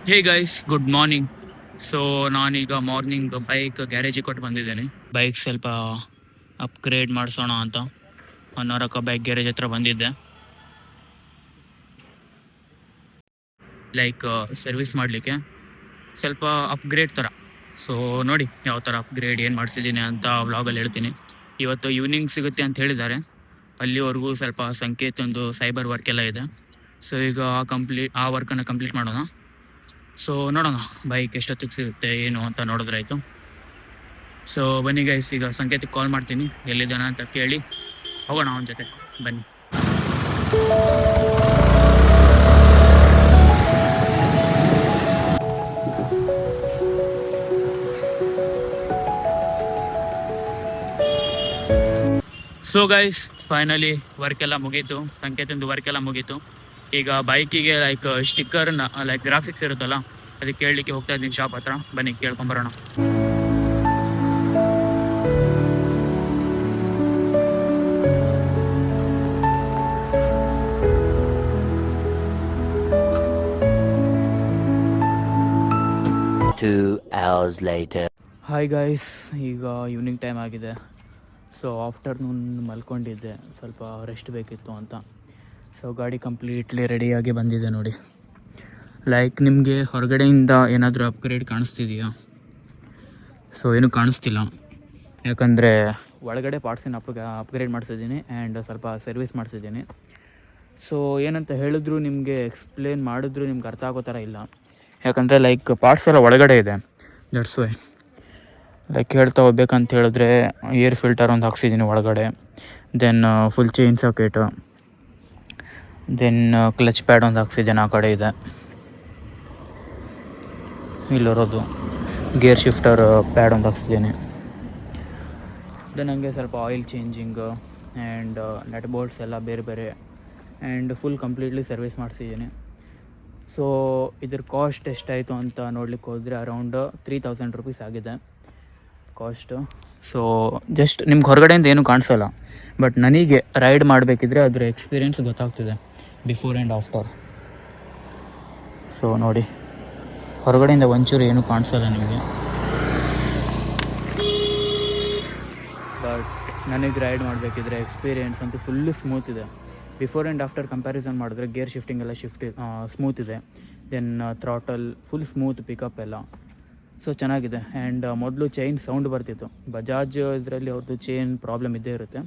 ಹೇ guys, good morning. So ನಾನೀಗ morning bike ಗ್ಯಾರೇಜಿಗೆ ಕೊಟ್ಟು ಬಂದಿದ್ದೇನೆ. ಬೈಕ್ ಸ್ವಲ್ಪ ಅಪ್ಗ್ರೇಡ್ ಮಾಡಿಸೋಣ ಅಂತ ಹೊನ್ನಾರಕ ಬೈಕ್ ಗ್ಯಾರೇಜ್ ಹತ್ರ ಬಂದಿದ್ದೆ. ಲೈಕ್ ಸರ್ವಿಸ್ ಮಾಡಲಿಕ್ಕೆ ಸ್ವಲ್ಪ ಅಪ್ಗ್ರೇಡ್ ಥರ. ಸೊ ನೋಡಿ ಯಾವ ಥರ ಅಪ್ಗ್ರೇಡ್ ಏನು ಮಾಡಿಸಿದ್ದೀನಿ ಅಂತ ವ್ಲಾಗಲ್ಲಿ ಹೇಳ್ತೀನಿ. ಇವತ್ತು ಈವ್ನಿಂಗ್ ಸಿಗುತ್ತೆ ಅಂತ ಹೇಳಿದ್ದಾರೆ. ಅಲ್ಲಿವರೆಗೂ ಸ್ವಲ್ಪ ಸಂಕೇತ್ ಒಂದು ಸೈಬರ್ ವರ್ಕ್ ಎಲ್ಲ ಇದೆ. ಸೊ ಈಗ ಆ ವರ್ಕನ್ನು ಕಂಪ್ಲೀಟ್ ಮಾಡೋಣ. ಸೊ ನೋಡೋಣ ಬೈಕ್ ಎಷ್ಟೊತ್ತಿಗೆ ಸಿಗುತ್ತೆ ಏನು ಅಂತ ನೋಡಿದ್ರಾಯ್ತು. ಸೊ ಬನ್ನಿ ಗೈಸ್, ಈಗ ಸಂಕೇತಕ್ಕೆ ಕಾಲ್ ಮಾಡ್ತೀನಿ, ಎಲ್ಲಿದ್ದಾನೆ ಅಂತ ಕೇಳಿ ಹೋಗೋಣ ಅವನ ಜೊತೆ. ಬನ್ನಿ. ಸೊ ಗೈಸ್, ಫೈನಲಿ ವರ್ಕ್ ಎಲ್ಲ ಮುಗೀತು, ಸಂಕೇತಂದು ವರ್ಕ್ ಎಲ್ಲ ಮುಗೀತು. ಈಗ ಬೈಕಿಗೆ ಲೈಕ್ ಸ್ಟಿಕ್ಕರ್ನ ಲೈಕ್ ಗ್ರಾಫಿಕ್ಸ್ ಇರುತ್ತಲ್ಲ, ಅದಕ್ಕೆ ಕೇಳಲಿಕ್ಕೆ ಹೋಗ್ತಾ ಇದ್ದೀನಿ ಶಾಪ್ ಹತ್ರ. ಬನ್ನಿ ಕೇಳ್ಕೊಂಬರೋಣ. ಹಾಯ್ ಗೈಸ್, ಈಗ ಈವ್ನಿಂಗ್ ಟೈಮ್ ಆಗಿದೆ. ಸೊ ಆಫ್ಟರ್ನೂನ್ ಮಲ್ಕೊಂಡಿದ್ದೆ, ಸ್ವಲ್ಪ ರೆಸ್ಟ್ ಬೇಕಿತ್ತು ಅಂತ. ಸೊ ಗಾಡಿ ಕಂಪ್ಲೀಟ್ಲಿ ರೆಡಿಯಾಗಿ ಬಂದಿದೆ ನೋಡಿ. ಲೈಕ್ ನಿಮಗೆ ಹೊರಗಡೆಯಿಂದ ಏನಾದರೂ ಅಪ್ಗ್ರೇಡ್ ಕಾಣಿಸ್ತಿದೆಯಾ? ಸೊ ಏನೂ ಕಾಣಿಸ್ತಿಲ್ಲ, ಯಾಕಂದರೆ ಒಳಗಡೆ ಪಾರ್ಟ್ಸಿನ ಅಪ್ಗ್ರೇಡ್ ಮಾಡಿಸಿದ್ದೀನಿ ಆ್ಯಂಡ್ ಸ್ವಲ್ಪ ಸರ್ವಿಸ್ ಮಾಡಿಸಿದ್ದೀನಿ. ಸೊ ಏನಂತ ಹೇಳಿದ್ರು ನಿಮಗೆ ಎಕ್ಸ್ಪ್ಲೇನ್ ಮಾಡಿದ್ರು ನಿಮ್ಗೆ ಅರ್ಥ ಆಗೋ ಥರ ಇಲ್ಲ, ಯಾಕಂದರೆ ಲೈಕ್ ಪಾರ್ಟ್ಸ್ ಎಲ್ಲ ಒಳಗಡೆ ಇದೆ. ದಟ್ಸ್ ವೈ ಲೈಕ್ ಹೇಳ್ತಾ ಹೋಗ್ಬೇಕಂತ ಹೇಳಿದ್ರೆ, ಏರ್ ಫಿಲ್ಟರ್ ಒಂದು ಹಾಕ್ಸಿದ್ದೀನಿ ಒಳಗಡೆ, then full chain socket, then clutch pad ಒಂದು ಹಾಕ್ಸಿದ್ದೇನೆ, ಆ ಕಡೆ ಇದೆ ಇಲ್ಲಿರೋದು. ಗೇರ್ ಶಿಫ್ಟರ್ ಪ್ಯಾಡ್ ಒಂದು ಹಾಕ್ಸಿದ್ದೀನಿ. ದೆನ್ ಹಂಗೆ ಸ್ವಲ್ಪ oil changing and nut bolts ಎಲ್ಲ ಬೇರೆ ಬೇರೆ ಆ್ಯಂಡ್ ಫುಲ್ ಕಂಪ್ಲೀಟ್ಲಿ ಸರ್ವಿಸ್ ಮಾಡಿಸಿದ್ದೀನಿ. ಸೊ ಇದ್ರ ಕಾಸ್ಟ್ ಎಷ್ಟಾಯಿತು ಅಂತ ನೋಡ್ಲಿಕ್ಕೆ ಹೋದರೆ ಅರೌಂಡ್ 3000 ರುಪೀಸ್ ಆಗಿದೆ ಕಾಸ್ಟು. ಸೊ ಜಸ್ಟ್ ನಿಮ್ಗೆ ಹೊರಗಡೆಯಿಂದ ಏನೂ ಕಾಣಿಸೋಲ್ಲ, ಬಟ್ ನನಗೆ ರೈಡ್ ಮಾಡಬೇಕಿದ್ರೆ ಅದರ ಎಕ್ಸ್ಪೀರಿಯೆನ್ಸ್ ಗೊತ್ತಾಗ್ತಿದೆ ಬಿಫೋರ್ ಆ್ಯಂಡ್ ಆಫ್ಟರ್. ಸೊ ನೋಡಿ, ಹೊರಗಡೆಯಿಂದ ಒಂಚೂರು ಏನೂ ಕಾಣಿಸೋಲ್ಲ ನಿಮಗೆ, ಬಟ್ ನನಗೆ ರೈಡ್ ಮಾಡಬೇಕಿದ್ರೆ ಎಕ್ಸ್ಪೀರಿಯೆನ್ಸ್ ಅಂತೂ ಫುಲ್ಲು ಸ್ಮೂತ್ ಇದೆ. ಬಿಫೋರ್ ಆ್ಯಂಡ್ ಆಫ್ಟರ್ ಕಂಪ್ಯಾರಿಸನ್ ಮಾಡಿದ್ರೆ ಗೇರ್ ಶಿಫ್ಟಿಂಗ್ ಎಲ್ಲ ಸ್ಮೂತ್ ಇದೆ. Then throttle full smooth, pickup ಎಲ್ಲ ಸೊ ಚೆನ್ನಾಗಿದೆ. ಆ್ಯಂಡ್ ಮೊದಲು ಚೈನ್ ಸೌಂಡ್ ಬರ್ತಿತ್ತು. ಬಜಾಜ್ ಇದರಲ್ಲಿ ಅವ್ರದ್ದು ಚೈನ್ ಪ್ರಾಬ್ಲಮ್ ಇದ್ದೇ ಇರುತ್ತೆ.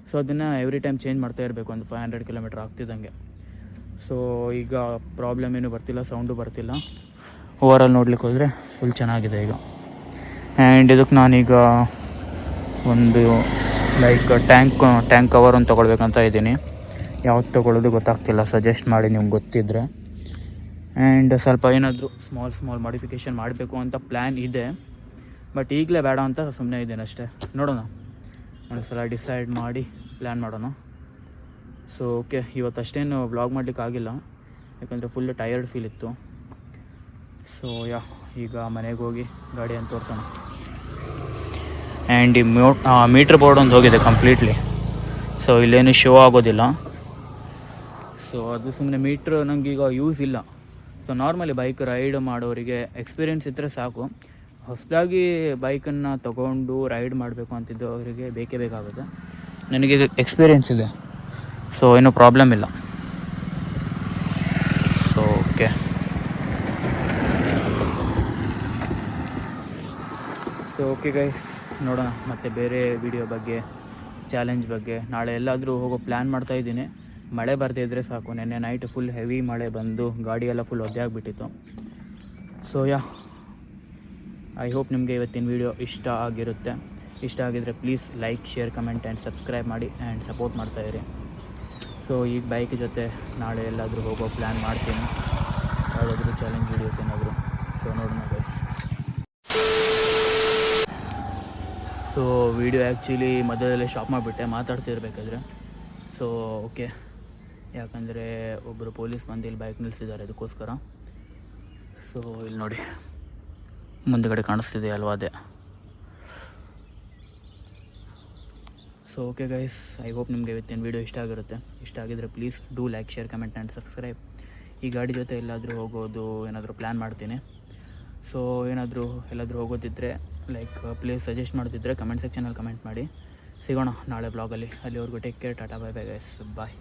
ಸೊ ಅದನ್ನು ಎವ್ರಿ ಟೈಮ್ ಚೇಂಜ್ ಮಾಡ್ತಾ ಇರಬೇಕು, ಒಂದು 500 ಕಿಲೋಮೀಟ್ರ್ ಆಗ್ತಿದ್ದಂಗೆ. ಸೊ ಈಗ ಪ್ರಾಬ್ಲಮ್ ಏನೂ ಬರ್ತಿಲ್ಲ, ಸೌಂಡು ಬರ್ತಿಲ್ಲ. ಓವರಾಲ್ ನೋಡ್ಲಿಕ್ಕೆ ಹೋದರೆ ಫುಲ್ ಚೆನ್ನಾಗಿದೆ ಈಗ. ಆ್ಯಂಡ್ ಇದಕ್ಕೆ ನಾನೀಗ ಒಂದು ಲೈಕ್ ಟ್ಯಾಂಕ್ ಕವರ್ ಒಂದು ತೊಗೊಳ್ಬೇಕಂತ ಇದ್ದೀನಿ. ಯಾವ್ದು ತೊಗೊಳ್ಳೋದು ಗೊತ್ತಾಗ್ತಿಲ್ಲ, ಸಜೆಸ್ಟ್ ಮಾಡಿ ನಿಮ್ಗೆ ಗೊತ್ತಿದ್ದರೆ. ಆ್ಯಂಡ್ ಸ್ವಲ್ಪ ಏನಾದರೂ ಸ್ಮಾಲ್ ಮಾಡಿಫಿಕೇಷನ್ ಮಾಡಬೇಕು ಅಂತ ಪ್ಲ್ಯಾನ್ ಇದೆ, ಬಟ್ ಈಗಲೇ ಬೇಡ ಅಂತ ಸುಮ್ಮನೆ ಇದ್ದೇನೆ ಅಷ್ಟೇ. ನೋಡೋಣ, ಒಂದು ಸಲ ಡಿಸೈಡ್ ಮಾಡಿ ಪ್ಲ್ಯಾನ್ ಮಾಡೋಣ. ಸೊ ಓಕೆ, ಇವತ್ತು ಅಷ್ಟೇನು ವ್ಲಾಗ್ ಮಾಡಲಿಕ್ಕಾಗಿಲ್ಲ, ಯಾಕಂದರೆ ಫುಲ್ ಟಯರ್ಡ್ ಫೀಲ್ ಇತ್ತು. ಸೊ ಈಗ ಮನೆಗೆ ಹೋಗಿ ಗಾಡಿಯನ್ನು ತೋರಿಸೋಣ. ಆ್ಯಂಡ್ ಈ ಮೀಟ್ರ್ ಬೋರ್ಡ್ ಒಂದು ಹೋಗಿದೆ ಕಂಪ್ಲೀಟ್ಲಿ. ಸೊ ಇಲ್ಲೇನು ಶೋ ಆಗೋದಿಲ್ಲ. ಸೊ ಅದು ಸುಮ್ಮನೆ ಮೀಟ್ರ್ ನನಗೀಗ ಯೂಸ್ ಇಲ್ಲ. ಸೊ ನಾರ್ಮಲಿ ಬೈಕ್ ರೈಡ್ ಮಾಡೋರಿಗೆ ಎಕ್ಸ್ಪೀರಿಯೆನ್ಸ್ ಇದ್ದರೆ ಸಾಕು. ಹೊಸದಾಗಿ ಬೈಕನ್ನು ತೊಗೊಂಡು ರೈಡ್ ಮಾಡಬೇಕು ಅಂತಿದ್ದು ಅವರಿಗೆ ಬೇಕೇ ಬೇಕಾಗುತ್ತೆ. ನನಗೆ ಎಕ್ಸ್ಪೀರಿಯೆನ್ಸ್ ಇದೆ, ಸೊ ಏನೂ ಪ್ರಾಬ್ಲಮ್ ಇಲ್ಲ. ಸೊ ಓಕೆ, ಗೈಸ್, ನೋಡೋಣ ಮತ್ತೆ ಬೇರೆ ವಿಡಿಯೋ ಬಗ್ಗೆ, ಚಾಲೆಂಜ್ ಬಗ್ಗೆ. ನಾಳೆ ಎಲ್ಲಾದರೂ ಹೋಗೋ ಪ್ಲ್ಯಾನ್ ಮಾಡ್ತಾಯಿದ್ದೀನಿ. ಮಳೆ ಬರ್ದೇ ಇದ್ದರೆ ಸಾಕು. ನೆನ್ನೆ ನೈಟ್ ಫುಲ್ ಹೆವಿ ಮಳೆ ಬಂದು ಗಾಡಿಯೆಲ್ಲ ಫುಲ್ ಒದ್ದೆ ಆಗಿಬಿಟ್ಟಿತ್ತು. ಸೊ ಐ ಹೋಪ್ ನಿಮಗೆ ಇವತ್ತಿನ ವೀಡಿಯೋ ಇಷ್ಟ ಆಗಿರುತ್ತೆ. ಇಷ್ಟ ಆಗಿದರೆ please like, share, comment and subscribe ಮಾಡಿ ಆ್ಯಂಡ್ ಸಪೋರ್ಟ್ ಮಾಡ್ತಾಯಿರಿ. ಸೊ ಈಗ ಬೈಕ್ ಜೊತೆ ನಾಳೆ ಎಲ್ಲಾದರೂ ಹೋಗೋ ಪ್ಲ್ಯಾನ್ ಮಾಡ್ತೀನಿ, ಯಾವುದಾದ್ರೂ ಚಾಲೆಂಜ್ ವೀಡಿಯೋಸ್ ಏನಾದರೂ. ಸೊ ನೋಡೋಣ ಗೈಸ್. ಸೊ ವೀಡಿಯೋ ಆ್ಯಕ್ಚುಲಿ ಮೊದಲೇ ಸ್ಟಾಪ್ ಮಾಡಿಬಿಟ್ಟೆ ಮಾತಾಡ್ತಿರ್ಬೇಕಾದ್ರೆ. ಸೊ ಓಕೆ, ಯಾಕಂದರೆ ಒಬ್ಬರು ಪೊಲೀಸ್ ಬಂದು ಇಲ್ಲಿ ಬೈಕ್ ನಿಲ್ಲಿಸಿದ್ದಾರೆ, ಅದಕ್ಕೋಸ್ಕರ. ಸೊ ಇಲ್ಲಿ ನೋಡಿ, ಮುಂದುಗಡೆ ಕಾಣಿಸ್ತಿದೆ ಅಲ್ವಾ, ಅದೇ. So okay guys, I hope ನಿಮಗೆ ಇವತ್ತಿನ ವೀಡಿಯೋ ಇಷ್ಟ ಆಗಿರುತ್ತೆ. ಇಷ್ಟ ಆಗಿದರೆ please do like, share, comment and subscribe. ಈ ಗಾಡಿ ಜೊತೆ ಎಲ್ಲಾದರೂ ಹೋಗೋದು ಏನಾದರೂ ಪ್ಲ್ಯಾನ್ ಮಾಡ್ತೀನಿ. ಸೊ ಎಲ್ಲಾದರೂ ಹೋಗೋದಿದ್ದರೆ ಲೈಕ್ ಪ್ಲೇಸ್ ಸಜೆಸ್ಟ್ ಮಾಡೋದಿದ್ದರೆ ಕಮೆಂಟ್ ಸೆಕ್ಷನಲ್ಲಿ ಕಮೆಂಟ್ ಮಾಡಿ. ಸಿಗೋಣ ನಾಳೆ ಬ್ಲಾಗಲ್ಲಿ. ಅಲ್ಲಿವರೆಗೂ take care, tata, bye bye guys, ಬಾಯ್.